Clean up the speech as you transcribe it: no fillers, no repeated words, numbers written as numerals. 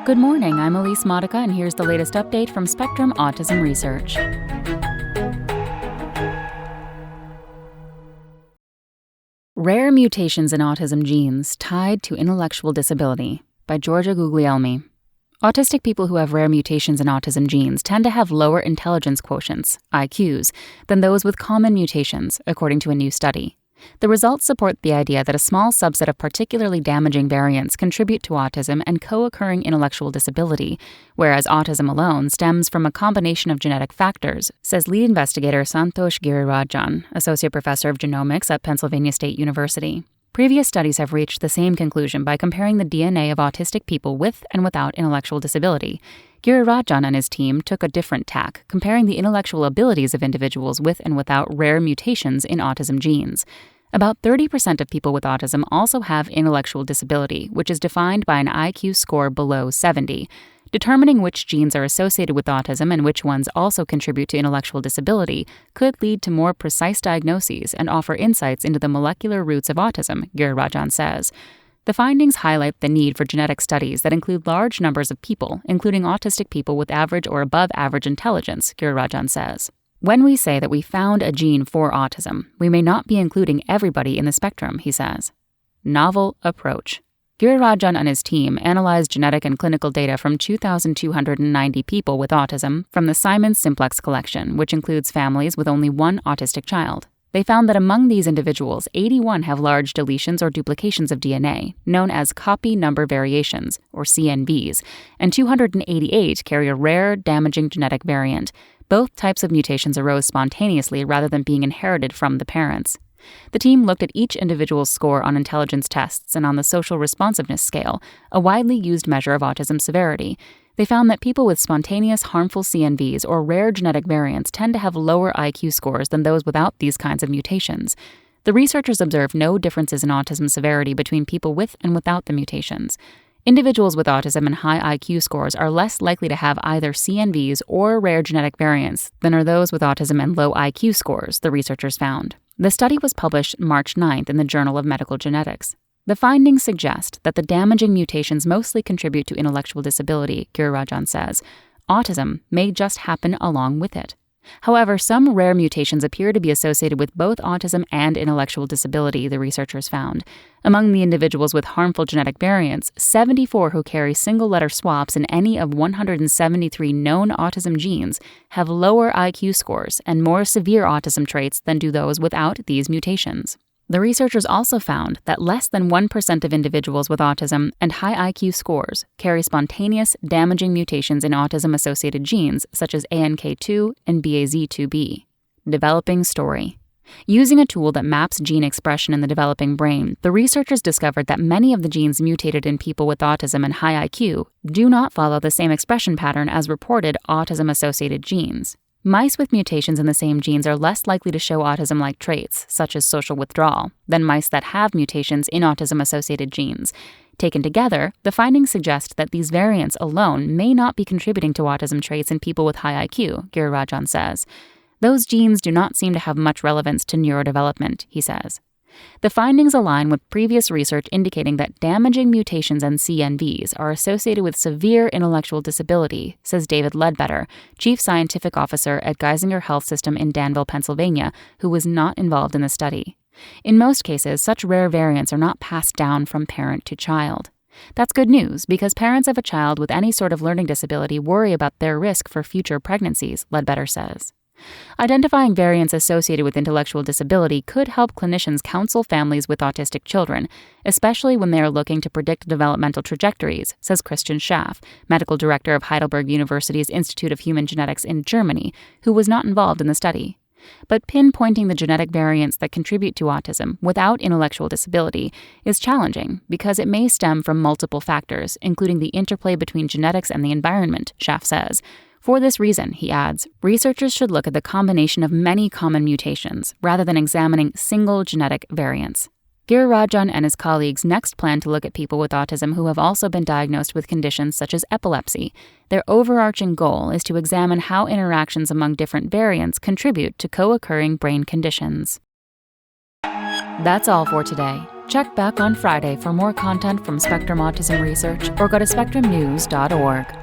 Good morning, I'm Elise Modica, and here's the latest update from Spectrum Autism Research. Rare mutations in autism genes tied to intellectual disability by Georgia Guglielmi. Autistic people who have rare mutations in autism genes tend to have lower intelligence quotients, IQs, than those with common mutations, according to a new study. The results support the idea that a small subset of particularly damaging variants contribute to autism and co-occurring intellectual disability, whereas autism alone stems from a combination of genetic factors, says lead investigator Santosh Girirajan, associate professor of genomics at Pennsylvania State University. Previous studies have reached the same conclusion by comparing the DNA of autistic people with and without intellectual disability. Girirajan and his team took a different tack, comparing the intellectual abilities of individuals with and without rare mutations in autism genes. About 30% of people with autism also have intellectual disability, which is defined by an IQ score below 70. Determining which genes are associated with autism and which ones also contribute to intellectual disability could lead to more precise diagnoses and offer insights into the molecular roots of autism, Girirajan says. The findings highlight the need for genetic studies that include large numbers of people, including autistic people with average or above average intelligence, Girirajan says. When we say that we found a gene for autism, we may not be including everybody in the spectrum, he says. Novel approach. Girirajan and his team analyzed genetic and clinical data from 2,290 people with autism from the Simon Simplex collection, which includes families with only one autistic child. They found that among these individuals, 81 have large deletions or duplications of DNA, known as copy number variations, or CNVs, and 288 carry a rare, damaging genetic variant. Both types of mutations arose spontaneously rather than being inherited from the parents. The team looked at each individual's score on intelligence tests and on the social responsiveness scale, a widely used measure of autism severity. They found that people with spontaneous harmful CNVs or rare genetic variants tend to have lower IQ scores than those without these kinds of mutations. The researchers observed no differences in autism severity between people with and without the mutations. Individuals with autism and high IQ scores are less likely to have either CNVs or rare genetic variants than are those with autism and low IQ scores, the researchers found. The study was published March 9th in the Journal of Medical Genetics. The findings suggest that the damaging mutations mostly contribute to intellectual disability, Girirajan says. Autism may just happen along with it. However, some rare mutations appear to be associated with both autism and intellectual disability, the researchers found. Among the individuals with harmful genetic variants, 74 who carry single-letter swaps in any of 173 known autism genes have lower IQ scores and more severe autism traits than do those without these mutations. The researchers also found that less than 1% of individuals with autism and high IQ scores carry spontaneous, damaging mutations in autism-associated genes such as ANK2 and BAZ2B. Developing story. Using a tool that maps gene expression in the developing brain, the researchers discovered that many of the genes mutated in people with autism and high IQ do not follow the same expression pattern as reported autism-associated genes. Mice with mutations in the same genes are less likely to show autism-like traits, such as social withdrawal, than mice that have mutations in autism-associated genes. Taken together, the findings suggest that these variants alone may not be contributing to autism traits in people with high IQ, Girirajan says. Those genes do not seem to have much relevance to neurodevelopment, he says. The findings align with previous research indicating that damaging mutations and CNVs are associated with severe intellectual disability, says David Ledbetter, Chief Scientific Officer at Geisinger Health System in Danville, Pennsylvania, who was not involved in the study. In most cases, such rare variants are not passed down from parent to child. That's good news because parents of a child with any sort of learning disability worry about their risk for future pregnancies, Ledbetter says. Identifying variants associated with intellectual disability could help clinicians counsel families with autistic children, especially when they are looking to predict developmental trajectories, says Christian Schaff, medical director of Heidelberg University's Institute of Human Genetics in Germany, who was not involved in the study. But pinpointing the genetic variants that contribute to autism without intellectual disability is challenging because it may stem from multiple factors, including the interplay between genetics and the environment, Schaff says. For this reason, he adds, researchers should look at the combination of many common mutations rather than examining single genetic variants. Girirajan and his colleagues next plan to look at people with autism who have also been diagnosed with conditions such as epilepsy. Their overarching goal is to examine how interactions among different variants contribute to co-occurring brain conditions. That's all for today. Check back on Friday for more content from Spectrum Autism Research or go to spectrumnews.org.